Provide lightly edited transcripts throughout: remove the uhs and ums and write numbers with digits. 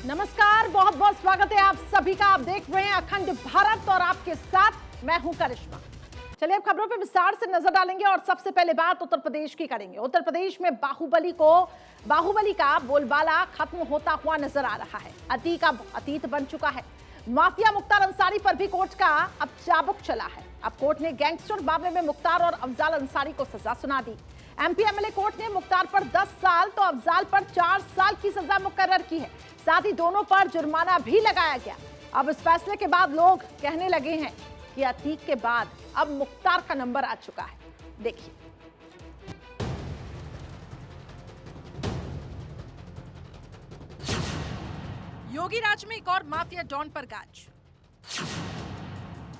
नमस्कार, बहुत बहुत स्वागत है आप सभी का। आप देख रहे हैं अखंड भारत और आपके साथ मैं हूं करिश्मा। चलिए अब खबरों पे विस्तार से नजर डालेंगे और सबसे पहले बात उत्तर प्रदेश की करेंगे। उत्तर प्रदेश में बाहुबली का बोलबाला खत्म होता हुआ नजर आ रहा है। अतीत बन चुका है। माफिया मुख्तार अंसारी पर भी कोर्ट का अब चाबुक चला है। अब कोर्ट ने गैंगस्टर मामले में मुख्तार और अफजाल अंसारी को सजा सुना दी। एमपी एमएलए कोर्ट ने मुख्तार पर 10 साल तो अफजाल पर 4 साल की सजा मुकर्रर की है। साथ ही दोनों पर जुर्माना भी लगाया गया। अब इस फैसले के बाद लोग कहने लगे हैं कि अतीक के बाद अब मुख्तार का नंबर आ चुका है। देखिए, योगी राज में एक और माफिया डॉन पर गाज।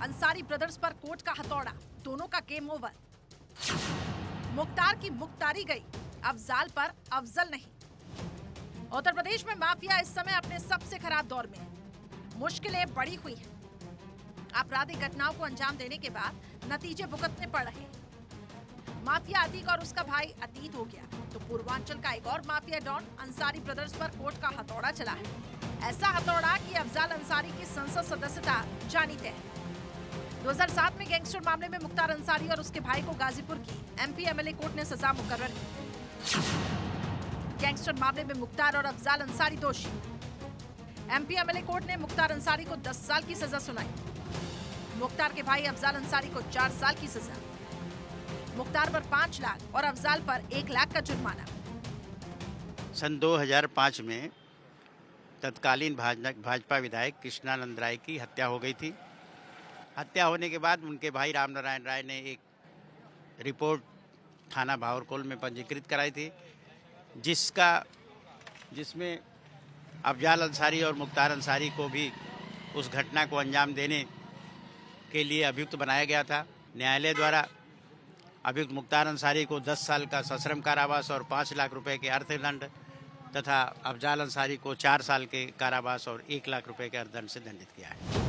अंसारी ब्रदर्स पर कोर्ट का हथौड़ा, दोनों का गेम ओवर। मुख्तार की मुख्तारी गई, अफजाल पर अफजल नहीं। उत्तर प्रदेश में माफिया इस समय अपने सबसे खराब दौर में है। मुश्किलें बढ़ी हुई हैं। आपराधिक घटनाओं को अंजाम देने के बाद नतीजे भुगतने पड़ रहे हैं। माफिया अतीक और उसका भाई अतीत हो गया तो पूर्वांचल का एक और माफिया डॉन अंसारी ब्रदर्स पर कोर्ट का हथौड़ा चला है। ऐसा हथौड़ा कि अफजाल अंसारी की संसद सदस्यता जानी तय है। 2007 में गैंगस्टर मामले में मुख्तार अंसारी और उसके भाई को गाजीपुर की एमपी एमएलए कोर्ट ने सजा मुकर्रर की। गैंगस्टर मामले में मुख्तार और अफजाल अंसारी दोषी। एमपी एमएलए कोर्ट ने मुख्तार अंसारी को 10 साल की सजा सुनाई। मुख्तार के भाई अफजाल अंसारी को 4 साल की सजा। मुख्तार पर 5 लाख और अफजाल पर 1 लाख का जुर्माना। सन 2005 में तत्कालीन भाजपा विधायक कृष्णानंद राय की हत्या हो गई थी। हत्या होने के बाद उनके भाई रामनारायण राय ने एक रिपोर्ट थाना भावरकोल में पंजीकृत कराई थी, जिसमें अफजाल अंसारी और मुख्तार अंसारी को भी उस घटना को अंजाम देने के लिए अभियुक्त बनाया गया था। न्यायालय द्वारा अभियुक्त मुख्तार अंसारी को 10 साल का सश्रम कारावास और 5 लाख रुपए के अर्थदंड तथा अफजाल अंसारी को 4 साल के कारावास और 1 लाख रुपए के अर्थदंड से दंडित किया है।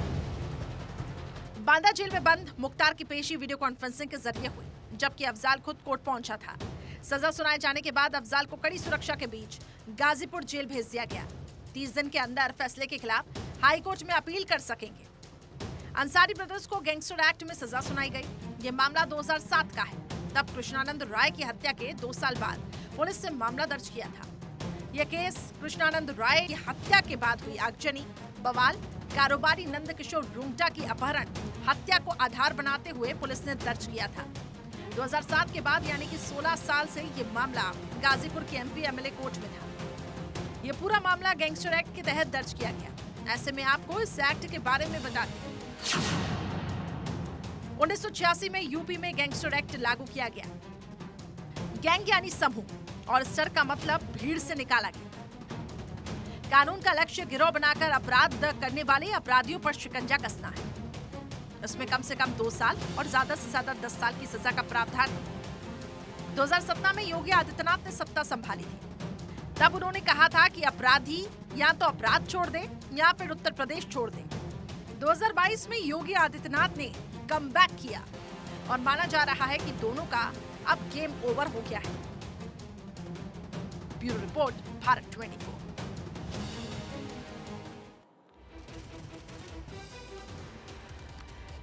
बांदा जेल में बंद मुख्तार की पेशी वीडियो कॉन्फ्रेंसिंग के जरिए हुई, जबकि अफजाल खुद कोर्ट पहुंचा था। सजा सुनाए जाने के बाद अफजाल को कड़ी सुरक्षा के बीच गाजीपुर जेल भेज दिया गया। 30 दिन के अंदर फैसले के खिलाफ हाई कोर्ट में अपील कर सकेंगे। अंसारी ब्रदर्स को गैंगस्टर एक्ट में सजा सुनाई गई। ये मामला 2007 का है। तब कृष्णानंद राय की हत्या के 2 साल बाद पुलिस ने मामला दर्ज किया था। यह केस कृष्णानंद राय की हत्या के बाद हुई आगजनी, बवाल, कारोबारी नंद किशोर रुंगटा की अपहरण, हत्या को आधार बनाते हुए पुलिस ने दर्ज किया था। 2007 के बाद यानी कि 16 साल से ये मामला गाजीपुर के एमपी एमएलए कोर्ट में था। ये पूरा मामला गैंगस्टर एक्ट के तहत दर्ज किया गया। ऐसे में आपको इस एक्ट के बारे में बताते हैं। 1986 में यूपी में गैंगस्टर एक्ट लागू किया गया। गैंग यानी समूह और स्टर का मतलब भीड़ से निकाला गया। कानून का लक्ष्य गिरोह बनाकर अपराध करने वाले अपराधियों पर शिकंजा कसना है। इसमें कम से कम 2 साल और ज्यादा से ज्यादा 10 साल की सजा का प्रावधान है। 2017 में योगी आदित्यनाथ ने सत्ता संभाली थी। तब उन्होंने कहा था कि अपराधी या तो अपराध छोड़ दे या फिर उत्तर प्रदेश छोड़ दे। 2022 में योगी आदित्यनाथ ने कमबैक किया और माना जा रहा है कि दोनों का अब गेम ओवर हो गया है। Bureau report, Bharat 24।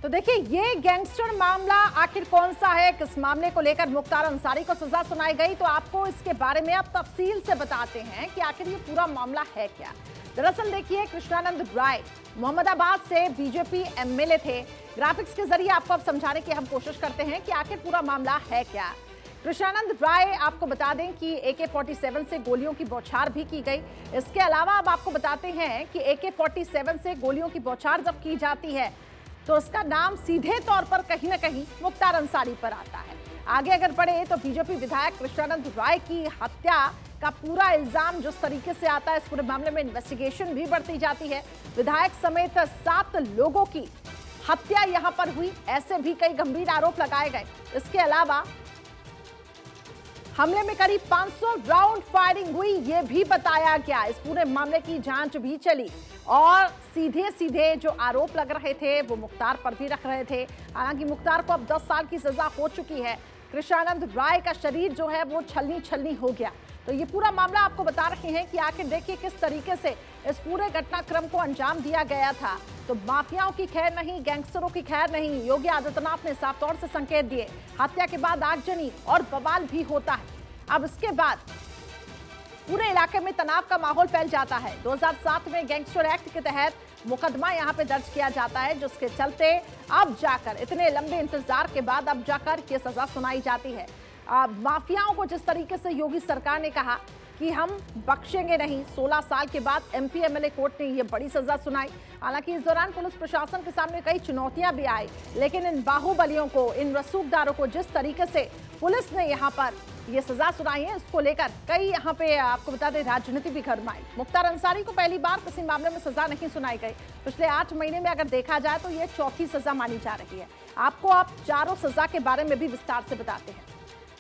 तो देखिए, ये गैंगस्टर मामला आखिर कौन सा है, किस मामले को लेकर मुख्तार अंसारी को सजा सुनाई गई, तो आपको इसके बारे में अब तफसील से बताते हैं कि आखिर ये पूरा मामला है क्या। दरअसल देखिए, कृष्णानंद राय मोहम्मदाबाद से बीजेपी एमएलए थे। ग्राफिक्स के जरिए आपको अब समझाने की हम कोशिश करते हैं कि आखिर पूरा मामला है क्या। कृष्णानंद राय, आपको बता दें कि AK-47 से गोलियों की बौछार भी की गई। इसके अलावा अब आपको बताते हैं कि AK-47 से गोलियों की बौछार जब की जाती है तो उसका नाम सीधे तौर पर कहीं ना कहीं मुख्तार अंसारी पर आता है। आगे अगर बढ़े तो बीजेपी विधायक कृष्णानंद राय की हत्या का पूरा इल्जाम जिस तरीके से आता है, इस पूरे मामले में इन्वेस्टिगेशन भी बढ़ती जाती है। विधायक समेत 7 लोगों की हत्या यहां पर हुई, ऐसे भी कई गंभीर आरोप लगाए गए। इसके अलावा हमले में करीब 500 राउंड फायरिंग हुई, यह भी बताया गया। इस पूरे मामले की जांच भी चली और सीधे सीधे जो आरोप लग रहे थे वो मुख्तार पर भी रख रहे थे। हालांकि मुख्तार को अब 10 साल की सजा हो चुकी है। कृष्णानंद राय का शरीर जो है वो छलनी छलनी हो गया। तो ये पूरा मामला आपको बता रहे हैं कि आखिर देखिए किस तरीके से इस पूरे घटनाक्रम को अंजाम दिया गया था तो माफियाओं की खैर नहीं, गैंगस्टरों की खैर नहीं। योगी आदित्यनाथ ने साफ तौर से संकेत दिए, हत्या के बाद आगजनी और बवाल भी होता है। अब इसके बाद पूरे इलाके में तनाव का माहौल फैल जाता है। 2007 में गैंगस्टर एक्ट के तहत मुकदमा यहां पे दर्ज किया जाता है, जिसके चलते अब जाकर इतने लंबे इंतजार के बाद अब जाकर ये सजा सुनाई जाती है। माफियाओं को जिस तरीके से योगी सरकार ने कहा कि हम बख्शेंगे नहीं, 16 साल के बाद एमपी एमएलए कोर्ट ने ये बड़ी सजा सुनाई। हालांकि इस दौरान पुलिस प्रशासन के सामने कई चुनौतियां भी आई, लेकिन इन बाहुबलियों को, इन रसूखदारों को जिस तरीके से पुलिस ने यहाँ पर ये सजा सुनाई है, इसको लेकर कई यहाँ पे आपको बता दें राजनीति भी गरमाई। मुख्तार अंसारी को पहली बार किसी मामले में सजा नहीं सुनाई गई। पिछले 8 महीने में अगर देखा जाए तो ये चौथी सजा मानी जा रही है। आपको आप चारों सजा के बारे में भी विस्तार से बताते हैं।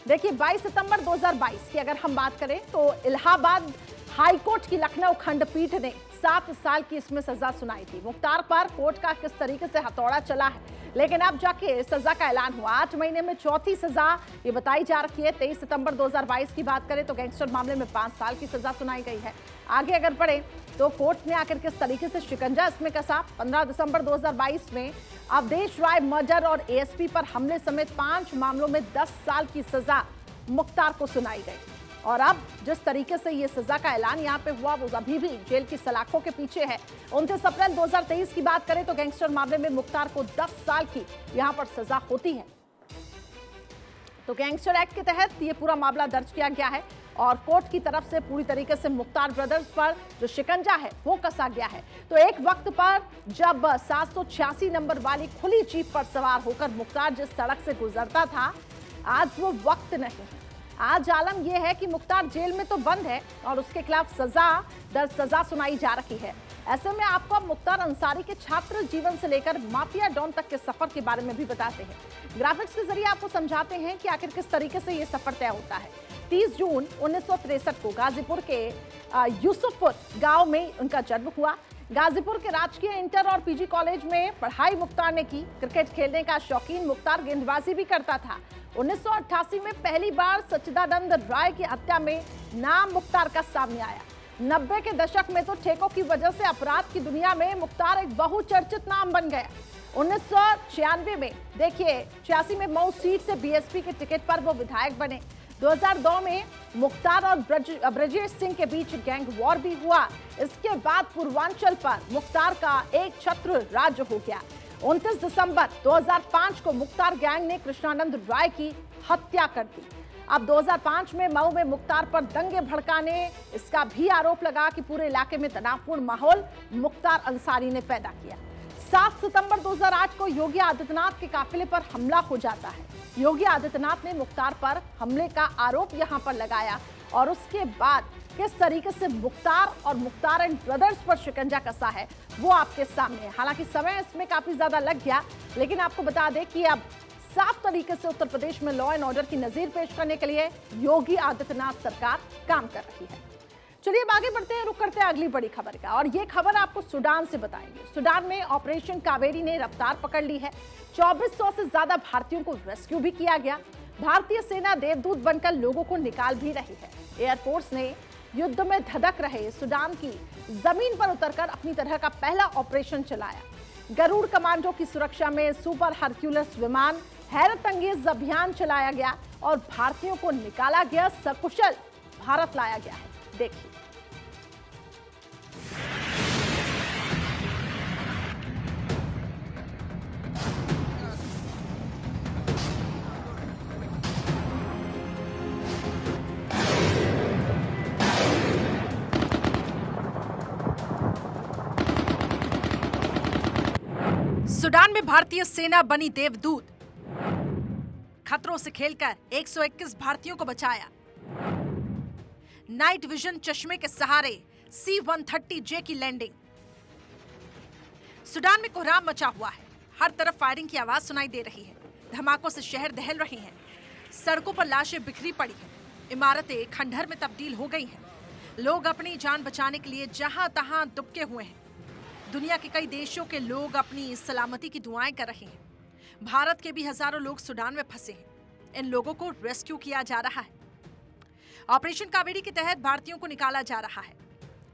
देखिए 22 सितंबर 2022 की अगर हम बात करें तो इलाहाबाद हाईकोर्ट की लखनऊ खंडपीठ ने 7 साल की इसमें सजा सुनाई थी। मुख्तार पर कोर्ट का किस तरीके से हथौड़ा चला है, लेकिन अब जाके सजा का ऐलान हुआ। 8 महीने में चौथी सजा ये बताई जा रही है। 23 सितंबर 2022 की बात करें तो गैंगस्टर मामले में 5 साल की सजा सुनाई गई है। आगे अगर बढ़े तो कोर्ट ने आकर किस तरीके से शिकंजा इसमें कसा। 15 दिसंबर 2022 में अवधेश राय मर्डर और एएसपी पर हमले समेत 5 मामलों में 10 साल की सजा मुख्तार को सुनाई गई। और अब जिस तरीके से ये सजा का ऐलान यहाँ पे हुआ वो अभी भी जेल की सलाखों के पीछे है। 29 अप्रैल 2023 की बात करें तो गैंगस्टर मामले में मुख्तार को 10 साल की यहाँ पर सजा होती है। तो गैंगस्टर एक्ट के तहत ये पूरा मामला दर्ज किया गया है और कोर्ट की तरफ से पूरी तरीके से मुख्तार ब्रदर्स पर जो शिकंजा है वो कसा गया है। तो एक वक्त पर जब 786 नंबर वाली खुली जीप पर सवार होकर मुख्तार जिस सड़क से गुजरता था, आज वो वक्त नहीं। आज आलम यह है कि मुख्तार जेल में तो बंद है और उसके खिलाफ सजा सुनाई जा रही है। ऐसे में आपको मुख्तार अंसारी के छात्र जीवन से लेकर माफिया डॉन तक के सफर के बारे में भी बताते हैं। ग्राफिक्स के जरिए आपको समझाते हैं कि आखिर किस तरीके से ये सफर तय होता है। 30 जून 1963 को गाजीपुर के यूसुफपुर गांव में उनका जन्म हुआ। गाजीपुर के राजकीय इंटर और पीजी कॉलेज में पढ़ाई मुख्तार ने की। क्रिकेट खेलने का शौकीन मुख्तार गेंदबाजी भी करता था। 1988 में पहली बार सच्चिदानंद राय की हत्या में नाम मुख्तार का सामने आया। 90 के दशक में तो ठेकों की वजह से अपराध की दुनिया में मुख्तार एक बहुचर्चित नाम बन गया। 1996 में देखिए 86 में मऊ सीट से बीएसपी के टिकट पर वो विधायक बने। 2002 में मुख्तार और ब्रजेश सिंह के बीच गैंग वॉर भी हुआ। इसके बाद पूर्वांचल पर मुख्तार का एक छत्र राज्य हो गया। 29 दिसंबर 2005 को मुख्तार गैंग ने कृष्णानंद राय की हत्या कर दी। अब 2005 में मऊ में मुख्तार पर दंगे भड़काने इसका भी आरोप लगा कि पूरे इलाके में तनावपूर्ण माहौल मुख्तार अंसारी ने पैदा किया। 7 सितंबर 2008 को योगी आदित्यनाथ के काफिले पर हमला हो जाता है। योगी आदित्यनाथ ने मुख्तार पर हमले का आरोप यहां पर लगाया और उसके बाद किस तरीके से मुख्तार और मुख्तार एंड ब्रदर्स पर शिकंजा कसा है वो आपके सामने है। हालांकि समय इसमें काफी ज्यादा लग गया, लेकिन आपको बता दें कि अब साफ तरीके से उत्तर प्रदेश में लॉ एंड ऑर्डर की नजीर पेश करने के लिए योगी आदित्यनाथ सरकार काम कर रही है। चलिए अब आगे बढ़ते हैं, रुक करते हैं अगली बड़ी खबर का। और ये खबर आपको सूडान से बताएंगे। सूडान में ऑपरेशन कावेरी ने रफ्तार पकड़ ली है। 2400 से ज्यादा भारतीयों को रेस्क्यू भी किया गया। भारतीय सेना देवदूत बनकर लोगों को निकाल भी रही है। एयरफोर्स ने युद्ध में धधक रहे सूडान की जमीन पर उतरकर अपनी तरह का पहला ऑपरेशन चलाया। गरुड़ कमांडो की सुरक्षा में सुपर हरक्यूलिस विमान हैरत अंगेज अभियान चलाया गया और भारतीयों को निकाला गया, सकुशल भारत लाया गया है। देखिए सूडान में भारतीय सेना बनी देवदूत, खतरों से खेलकर 121 भारतीयों को बचाया। नाइट विजन चश्मे के सहारे C-130J की लैंडिंग। सूडान में कोहराम मचा हुआ है। हर तरफ फायरिंग की आवाज सुनाई दे रही है। धमाकों से शहर दहल रही हैं। सड़कों पर लाशें बिखरी पड़ी हैं। इमारतें खंडहर में तब्दील हो गई हैं। लोग अपनी जान बचाने के लिए जहां तहां दुबके हुए हैं। दुनिया के कई देशों के लोग अपनी सलामती की दुआएं कर रहे हैं। भारत के भी हजारों लोग सूडान में फंसे हैं। इन लोगों को रेस्क्यू किया जा रहा है। ऑपरेशन कावेरी के तहत भारतीयों को निकाला जा रहा है।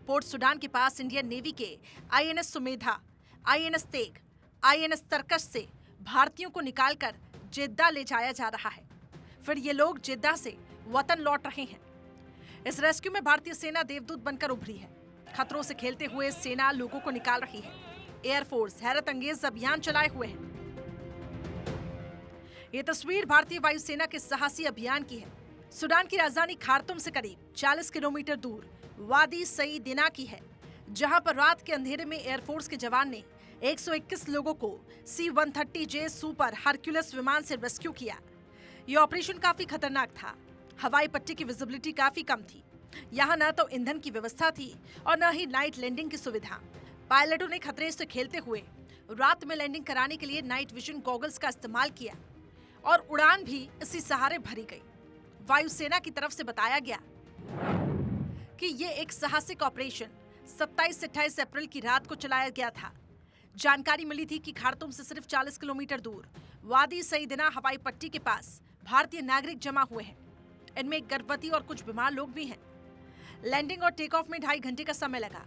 पोर्ट सुडान के पास इंडियन नेवी के INS Sumedha, INS Teg, INS Tarkash से भारतीयों को निकालकर जेद्दा ले जाया जा रहा है। फिर ये लोग जेद्दा से वतन लौट रहे हैं। इस रेस्क्यू में भारतीय सेना देवदूत बनकर उभरी है। खतरों से खेलते हुए सेना लोगों को निकाल रही है। एयरफोर्स हैरत अंगेज अभियान चलाए हुए है। ये तस्वीर भारतीय वायुसेना के साहसी अभियान की है। सुडान की राजधानी खार्तुम से करीब 40 किलोमीटर दूर वादी सई दिना की है, जहां पर रात के अंधेरे में एयरफोर्स के जवान ने 121 लोगों को C-130J सुपर हरक्यूलिस विमान से रेस्क्यू किया। ये ऑपरेशन काफी खतरनाक था। हवाई पट्टी की विजिबिलिटी काफी कम थी। यहाँ न तो ईंधन की व्यवस्था थी और न ही नाइट लैंडिंग की सुविधा। पायलटों ने खतरे से खेलते हुए रात में लैंडिंग कराने के लिए नाइट विजन गॉगल्स का इस्तेमाल किया और उड़ान भी इसी सहारे भरी गई। वायुसेना की तरफ से बताया गया कि ये एक साहसिक ऑपरेशन 27 से 28 अप्रैल की रात को चलाया गया था। जानकारी मिली थी कि खार्तुम से सिर्फ 40 किलोमीटर दूर वादी सईदिना हवाई पट्टी के पास भारतीय नागरिक जमा हुए हैं। इनमें एक गर्भवती और कुछ बीमार लोग भी हैं। लैंडिंग और टेक ऑफ में 2.5 घंटे का समय लगा।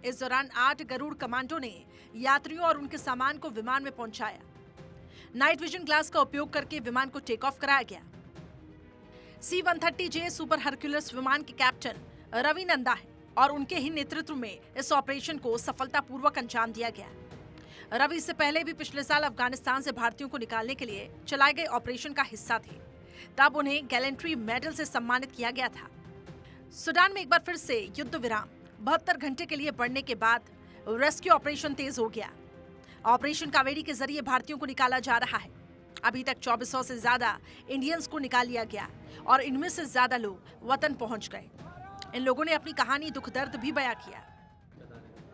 इस दौरान 8 गरुड़ कमांडो ने यात्रियों और उनके सामान को विमान में पहुंचाया। नाइट विजन ग्लास का उपयोग करके विमान को टेक ऑफ कराया गया। C-130J सुपर हरक्यूलिस विमान के कैप्टन रवि नंदा है और उनके ही नेतृत्व में इस ऑपरेशन को सफलतापूर्वक अंजाम दिया गया। रवि इससे पहले भी पिछले साल अफगानिस्तान से भारतीयों को निकालने के लिए चलाए गए ऑपरेशन का हिस्सा थे। तब उन्हें गैलेंट्री मेडल से सम्मानित किया गया था। सुडान में एक बार फिर से युद्ध विराम 72 घंटे के लिए बढ़ने के बाद रेस्क्यू ऑपरेशन तेज हो गया। ऑपरेशन कावेरी के जरिए भारतीयों को निकाला जा रहा है। अभी तक 2400 से ज्यादा इंडियंस को निकाल लिया गया और इनमें से ज्यादा लोग वतन पहुंच गए। इन लोगों ने अपनी कहानी दुख दर्द भी बयां किया।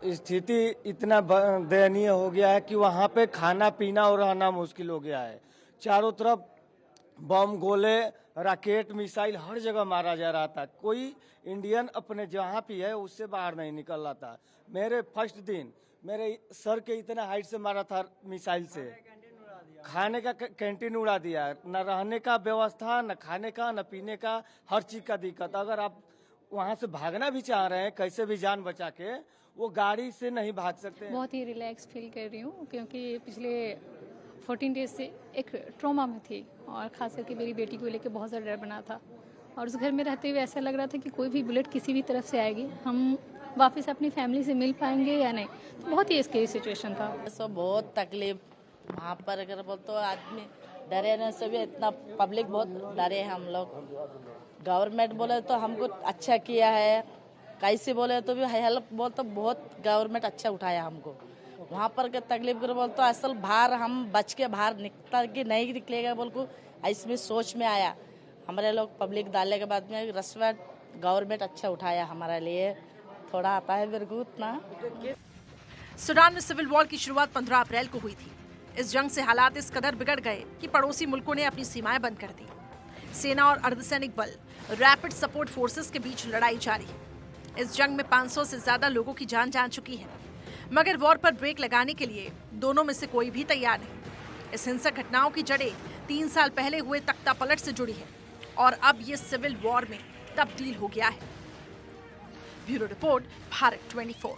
स्थिति इतना दयनीय हो गया है कि वहाँ पे खाना पीना और रहना मुश्किल हो गया है। चारों तरफ बम, गोले, रॉकेट, मिसाइल हर जगह मारा जा रहा था। कोई इंडियन अपने जहाँ भी है उससे बाहर नहीं निकल रहा था। मेरे फर्स्ट दिन मेरे सर के इतना हाइट से मारा था मिसाइल से। खाने का कैंटीन उड़ा दिया, न रहने का व्यवस्था, न खाने का, न पीने का, हर चीज का दिक्कत। अगर आप वहाँ से भागना भी चाह रहे हैं कैसे भी जान बचा के, वो गाड़ी से नहीं भाग सकते। बहुत ही रिलैक्स फील कर रही हूँ क्योंकि पिछले 14 डेज से एक ट्रॉमा में थी और खास करके मेरी बेटी को लेकर बहुत ज़्यादा डर बना था और उस घर में रहते हुए ऐसा लग रहा था कि कोई भी बुलेट किसी भी तरफ से आएगी, हम वापस अपनी फैमिली से मिल पाएंगे या नहीं। तो बहुत ही स्केरी सिचुएशन था। सब बहुत तकलीफ वहाँ पर, अगर बोल तो आदमी डरे न से भी इतना पब्लिक बहुत डरे हैं हम लोग। गवर्नमेंट बोले तो हमको अच्छा किया है, कैसे बोले तो भी हेल्प बोल तो बहुत गवर्नमेंट अच्छा उठाया हमको। वहाँ पर के तकलीफ कर बोल तो असल बाहर हम बच के बाहर निकलता कि नहीं निकलेगा बोल को इसमें सोच में आया। हमारे लोग पब्लिक डालने के बाद में रिस्पेक्ट गवर्नमेंट अच्छा उठाया हमारे लिए। थोड़ा आता है मेरे को उतना। सुडान में सिविल वॉर की शुरुआत 15 अप्रैल को हुई थी। इस जंग से हालात इस कदर बिगड़ गए कि पड़ोसी मुल्कों ने अपनी सीमाएं बंद कर दी। सेना और अर्धसैनिक बल रैपिड सपोर्ट फोर्सेस के बीच लड़ाई जारी है। इस जंग में 500 से ज्यादा लोगों की जान जा चुकी है, मगर वॉर पर ब्रेक लगाने के लिए दोनों में से कोई भी तैयार नहीं। इस हिंसक घटनाओं की जड़ें 3 साल पहले हुए तख्तापलट से जुड़ी है और अब ये सिविल वॉर में तब्दील हो गया है। Bureau report, Bharat 24।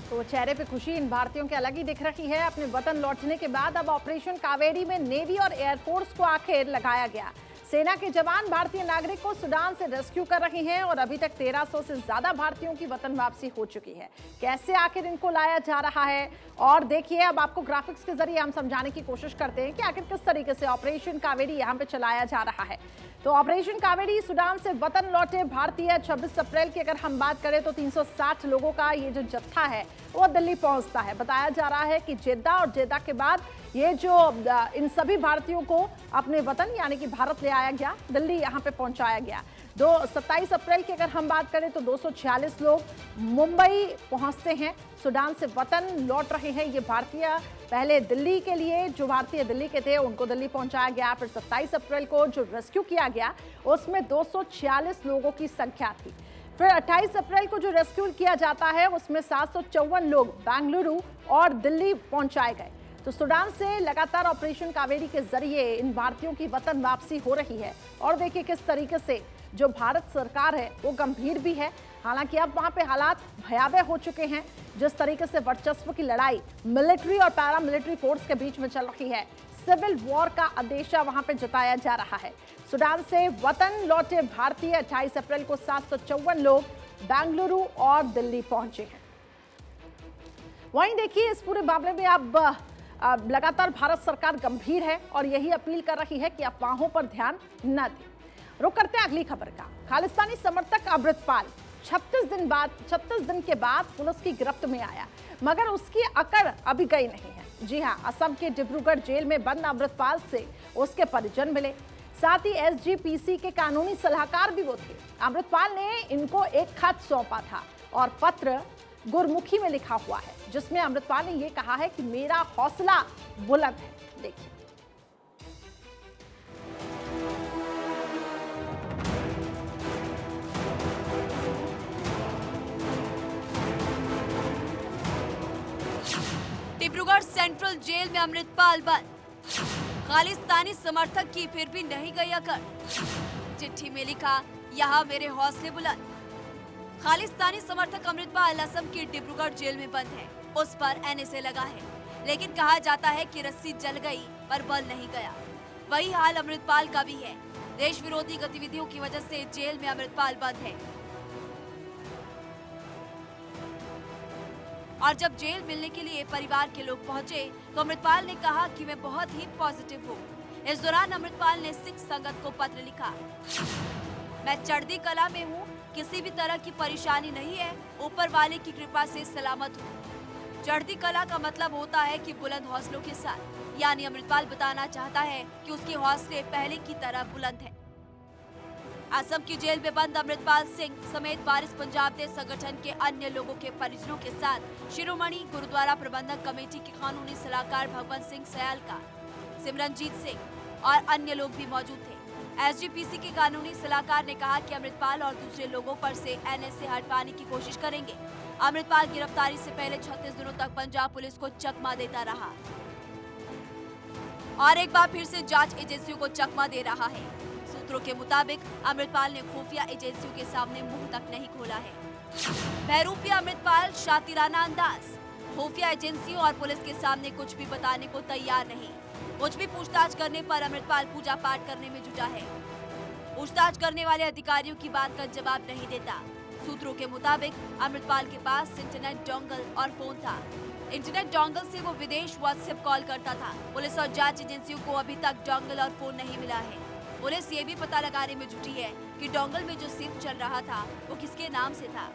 तो चेहरे पे खुशी इन भारतीयों के अलग ही दिख रही है। अपने वतन लौटने के बाद अब ऑपरेशन कावेरी में नेवी और एयरफोर्स को आखिर लगाया गया। सेना के जवान भारतीय नागरिक को सुडान से रेस्क्यू कर रहे हैं और अभी तक 1300 से ज्यादा भारतीयों की वतन वापसी हो चुकी है। कैसे आखिर इनको लाया जा रहा है, और देखिए अब आपको ग्राफिक्स के जरिए हम समझाने की कोशिश करते हैं कि आखिर किस तरीके से ऑपरेशन कावेरी यहाँ पे चलाया जा रहा है। तो ऑपरेशन कावेरी सुडान से वतन लौटे भारतीय 26 अप्रैल की अगर हम बात करें तो 360 लोगों का ये जो जत्था है वो दिल्ली पहुंचता है। बताया जा रहा है कि जेद्दा और जेद्दा के बाद ये जो इन सभी भारतीयों को अपने वतन यानी कि भारत ले आया गया, दिल्ली यहाँ पे पहुंचाया गया। 27 अप्रैल की अगर हम बात करें तो 246 लोग मुंबई पहुंचते हैं। सुडान से वतन लौट रहे हैं ये भारतीय। पहले दिल्ली के लिए जो भारतीय दिल्ली के थे उनको दिल्ली पहुंचाया गया। फिर 27 अप्रैल को जो रेस्क्यू किया गया उसमें 246 लोगों की संख्या थी। फिर 28 अप्रैल को जो रेस्क्यू किया जाता है उसमें 754 लोग बेंगलुरु और दिल्ली पहुंचाए गए। तो सुडान से लगातार ऑपरेशन कावेरी के जरिए इन भारतीयों की वतन वापसी हो रही है और देखिए किस तरीके से जो भारत सरकार है वो गंभीर भी है। हालांकि अब वहां पे हालात भयावह हो चुके हैं। जिस तरीके से वर्चस्व की लड़ाई मिलिट्री और पैरामिलिट्री फोर्स के बीच में चल रही है, सिविल वॉर का अंदेशा वहां पे जताया जा रहा है। सूडान से वतन लौटे भारतीय 28 अप्रैल को 754 लोग बेंगलुरु और दिल्ली पहुंचे हैं। वहीं देखिए, इस पूरे मामले में अब लगातार भारत सरकार गंभीर है और यही अपील कर रही है कि अफवाहों पर ध्यान न दें। रुक करते हैं अगली खबर का। खालिस्तानी समर्थक अमृतपाल 36 दिन के बाद पुलिस की गिरफ्त में आया, मगर उसकी अकड़ अभी गई नहीं है। जी हां, असम के डिब्रूगढ़ जेल में बंद अमृतपाल से उसके परिजन मिले, साथ ही एसजीपीसी के कानूनी सलाहकार भी वो थे। अमृतपाल ने इनको एक खत सौंपा था और पत्र गुरमुखी में लिखा हुआ है, जिसमें अमृतपाल ने यह कहा है कि मेरा हौसला बुलंद है। देखिए, डिब्रूगढ़ सेंट्रल जेल में अमृतपाल बंद, खालिस्तानी समर्थक की फिर भी नहीं गई अकड़। चिट्ठी में लिखा, यहाँ मेरे हौसले बुलंद। खालिस्तानी समर्थक अमृतपाल असम की डिब्रूगढ़ जेल में बंद है। उस पर एनएसए लगा है, लेकिन कहा जाता है कि रस्सी जल गई पर बल नहीं गया। वही हाल अमृतपाल का भी है। देश विरोधी गतिविधियों की वजह से जेल में अमृतपाल बंद है। और जब जेल मिलने के लिए परिवार के लोग पहुंचे तो अमृतपाल ने कहा कि मैं बहुत ही पॉजिटिव हूँ। इस दौरान अमृतपाल ने सिख संगत को पत्र लिखा, मैं चढ़दी कला में हूँ, किसी भी तरह की परेशानी नहीं है, ऊपर वाले की कृपा से सलामत हूँ। चढ़दी कला का मतलब होता है कि बुलंद हौसलों के साथ, यानी अमृतपाल बताना चाहता है कि उसके हौसले पहले की तरह बुलंद है। असम की जेल में बंद अमृतपाल सिंह समेत वारिस पंजाब दे संगठन के अन्य लोगों के परिजनों के साथ शिरोमणि गुरुद्वारा प्रबंधक कमेटी के कानूनी सलाहकार भगवंत सिंह सयालका, सिमरनजीत सिंह और अन्य लोग भी मौजूद थे। एसजीपीसी के कानूनी सलाहकार ने कहा कि अमृतपाल और दूसरे लोगों पर से एनएसए हटवाने की कोशिश करेंगे। अमृतपाल गिरफ्तारी से पहले 36 दिनों तक पंजाब पुलिस को चकमा देता रहा और एक बार फिर से जांच एजेंसियों को चकमा दे रहा है। सूत्रों के मुताबिक अमृतपाल ने खुफिया एजेंसियों के सामने मुंह तक नहीं खोला है। बहरूपिया अमृतपाल शातिराना अंदाज, खुफिया एजेंसियों और पुलिस के सामने कुछ भी बताने को तैयार नहीं। कुछ भी पूछताछ करने पर अमृतपाल पूजा पाठ करने में जुटा है। पूछताछ करने वाले अधिकारियों की बात का जवाब नहीं देता। सूत्रों के मुताबिक अमृतपाल के पास इंटरनेट डोंगल और फोन था। इंटरनेट डोंगल से वो विदेश व्हाट्सएप कॉल करता था। पुलिस और जांच एजेंसियों को अभी तक डोंगल और फोन नहीं मिला है। पुलिस ये भी पता लगाने में जुटी है कि डोंगल में जो सिम चल रहा था वो किसके नाम से था।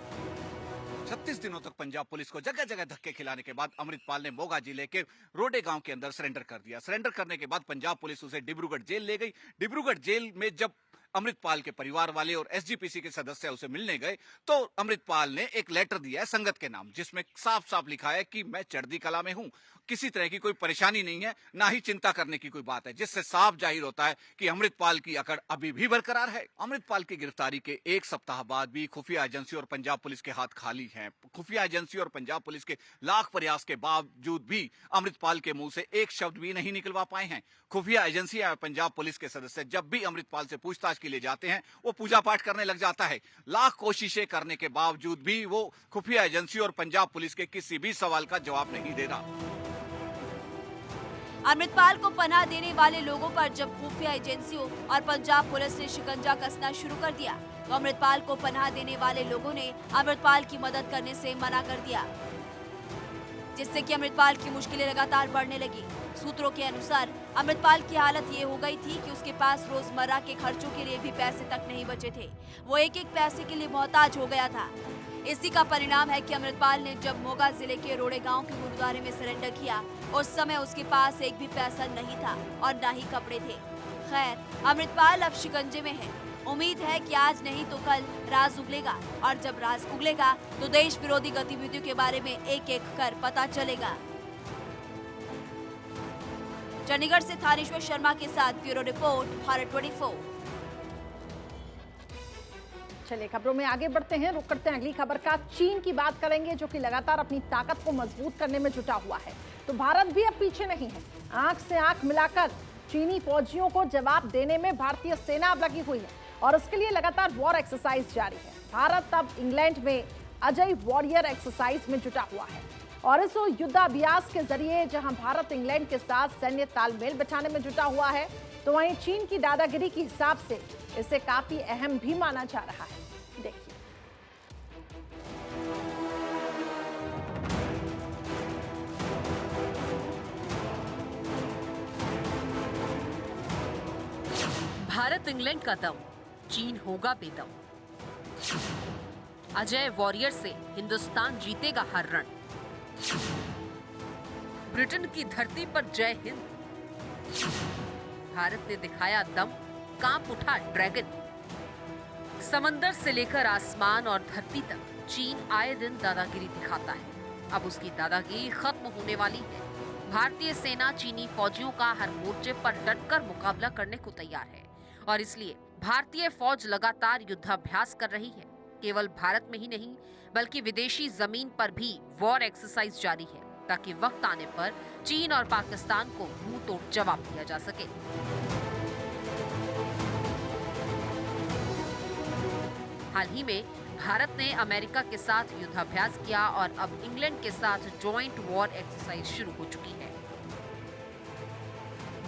36 दिनों तक पंजाब पुलिस को जगह जगह धक्के खिलाने के बाद अमृतपाल ने मोगा जिले के रोडे गांव के अंदर सरेंडर कर दिया। सरेंडर करने के बाद पंजाब पुलिस उसे डिब्रूगढ़ जेल ले गई। डिब्रूगढ़ जेल में जब अमृतपाल के परिवार वाले और एसजीपीसी के सदस्य उसे मिलने गए तो अमृतपाल ने एक लेटर दिया है संगत के नाम, जिसमें साफ साफ लिखा है कि मैं चढ़दी कला में हूं, किसी तरह की कोई परेशानी नहीं है, ना ही चिंता करने की कोई बात है, जिससे साफ जाहिर होता है कि अमृतपाल की अकड़ अभी भी बरकरार है। अमृतपाल की गिरफ्तारी के एक सप्ताह बाद भी खुफिया एजेंसी और पंजाब पुलिस के हाथ खाली हैं। खुफिया एजेंसी और पंजाब पुलिस के लाख प्रयास के बावजूद भी अमृतपाल के मुंह से एक शब्द भी नहीं निकलवा पाए हैं। खुफिया एजेंसी या पंजाब पुलिस के सदस्य जब भी अमृतपाल से पूछताछ के लिए जाते हैं वो पूजा पाठ करने लग जाता है। लाख कोशिशें करने के बावजूद भी वो खुफिया एजेंसी और पंजाब पुलिस के किसी भी सवाल का जवाब नहीं दे रहा। अमृतपाल को पनाह देने वाले लोगों पर जब खुफिया एजेंसियों और पंजाब पुलिस ने शिकंजा कसना शुरू कर दिया तो अमृतपाल को पनाह देने वाले लोगों ने अमृतपाल की मदद करने से मना कर दिया, जिससे कि अमृतपाल की मुश्किलें लगातार बढ़ने लगी। सूत्रों के अनुसार अमृतपाल की हालत ये हो गई थी कि उसके पास रोजमर्रा के खर्चों के लिए भी पैसे तक नहीं बचे थे। वो एक एक पैसे के लिए मोहताज हो गया था। इसी का परिणाम है कि अमृतपाल ने जब मोगा जिले के रोडे गांव के गुरुद्वारे में सरेंडर किया उस समय उसके पास एक भी पैसा नहीं था और न ही कपड़े थे। खैर, अमृतपाल अब शिकंजे में है। उम्मीद है कि आज नहीं तो कल राज उगलेगा और जब राज उगलेगा तो देश विरोधी गतिविधियों के बारे में एक एक कर पता चलेगा। चंडीगढ़ से थानेश्वर शर्मा के साथ ब्यूरो रिपोर्ट, भारत 24। चलिए खबरों में आगे बढ़ते हैं। रुक करते हैं अगली खबर का। चीन की बात करेंगे, जो कि लगातार अपनी ताकत को मजबूत करने में जुटा हुआ है। तो भारत भी अब पीछे नहीं है। आंख से आंख मिलाकर चीनी फौजियों को जवाब देने में भारतीय सेना अब लगी हुई है और उसके लिए लगातार वॉर एक्सरसाइज जारी है। भारत अब इंग्लैंड में अजय वॉरियर एक्सरसाइज में जुटा हुआ है और इस युद्धाभ्यास के जरिए जहां भारत इंग्लैंड के साथ सैन्य तालमेल बिठाने में जुटा हुआ है, तो वहीं चीन की दादागिरी के हिसाब से इसे काफी अहम भी माना जा रहा है। देखिए, भारत इंग्लैंड का दम, चीन होगा बेदम। अजय वॉरियर से हिंदुस्तान जीतेगा हर रण। ब्रिटेन की धरती पर जय हिंद। भारत ने दिखाया दम, कांप उठा ड्रैगन। समंदर से लेकर आसमान और धरती तक चीन आए दिन दादागिरी दिखाता है। अब उसकी दादागिरी खत्म होने वाली है। भारतीय सेना चीनी फौजियों का हर मोर्चे पर डटकर मुकाबला करने को तैयार है और इसलिए भारतीय फौज लगातार युद्धाभ्यास कर रही है। केवल भारत में ही नहीं बल्कि विदेशी जमीन पर भी वॉर एक्सरसाइज जारी है ताकि वक्त आने पर चीन और पाकिस्तान को मुंह तोड़ जवाब दिया जा सके। हाल ही में भारत ने अमेरिका के साथ युद्धाभ्यास किया और अब इंग्लैंड के साथ जॉइंट वॉर एक्सरसाइज शुरू हो चुकी है।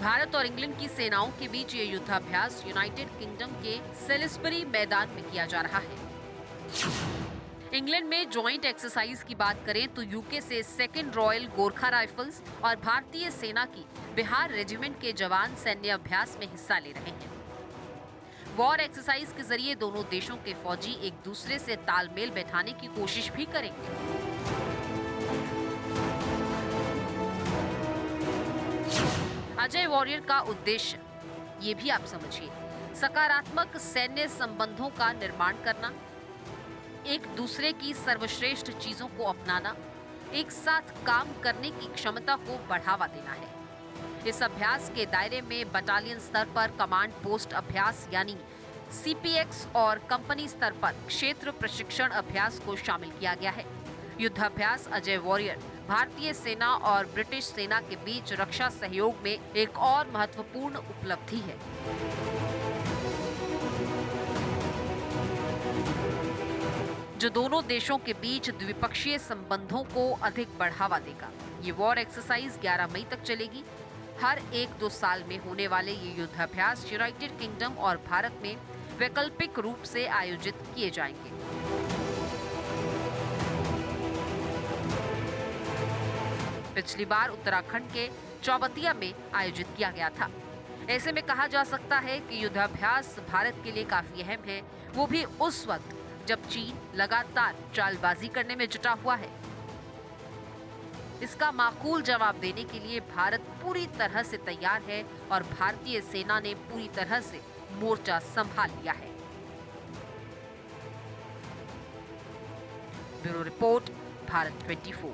भारत और इंग्लैंड की सेनाओं के बीच ये युद्धाभ्यास यूनाइटेड किंगडम के सेलिसबरी मैदान में किया जा रहा है। इंग्लैंड में जॉइंट एक्सरसाइज की बात करें तो यूके से 2nd रॉयल गोरखा राइफल्स और भारतीय सेना की बिहार रेजिमेंट के जवान सैन्य अभ्यास में हिस्सा ले रहे हैं। वॉर एक्सरसाइज के जरिए दोनों देशों के फौजी एक दूसरे से तालमेल बैठाने की कोशिश भी करेंगे। अजय वॉरियर का उद्देश्य ये भी आप समझिए, सकारात्मक सैन्य संबंधों का निर्माण करना, एक दूसरे की सर्वश्रेष्ठ चीजों को अपनाना, एक साथ काम करने की क्षमता को बढ़ावा देना है। इस अभ्यास के दायरे में बटालियन स्तर पर कमांड पोस्ट अभ्यास यानी CPX और कंपनी स्तर पर क्षेत्र प्रशिक्षण अभ्यास को शामिल किया गया है। युद्धाभ्यास अजय वॉरियर भारतीय सेना और ब्रिटिश सेना के बीच रक्षा सहयोग में एक और महत्वपूर्ण उपलब्धि है। जो दोनों देशों के बीच द्विपक्षीय संबंधों को अधिक बढ़ावा देगा। ये वॉर एक्सरसाइज 11 मई तक चलेगी। हर 1-2 साल में होने वाले ये युद्धाभ्यास यूनाइटेड किंगडम और भारत में वैकल्पिक रूप से आयोजित किए जाएंगे। पिछली बार उत्तराखंड के चौबतिया में आयोजित किया गया था। ऐसे में कहा जा सकता है कि युद्धाभ्यास भारत के लिए काफी अहम है, वो भी उस वक्त जब चीन लगातार चालबाजी करने में जुटा हुआ है। इसका माकूल जवाब देने के लिए भारत पूरी तरह से तैयार है और भारतीय सेना ने पूरी तरह से मोर्चा संभाल लिया है। Bureau report, Bharat 24।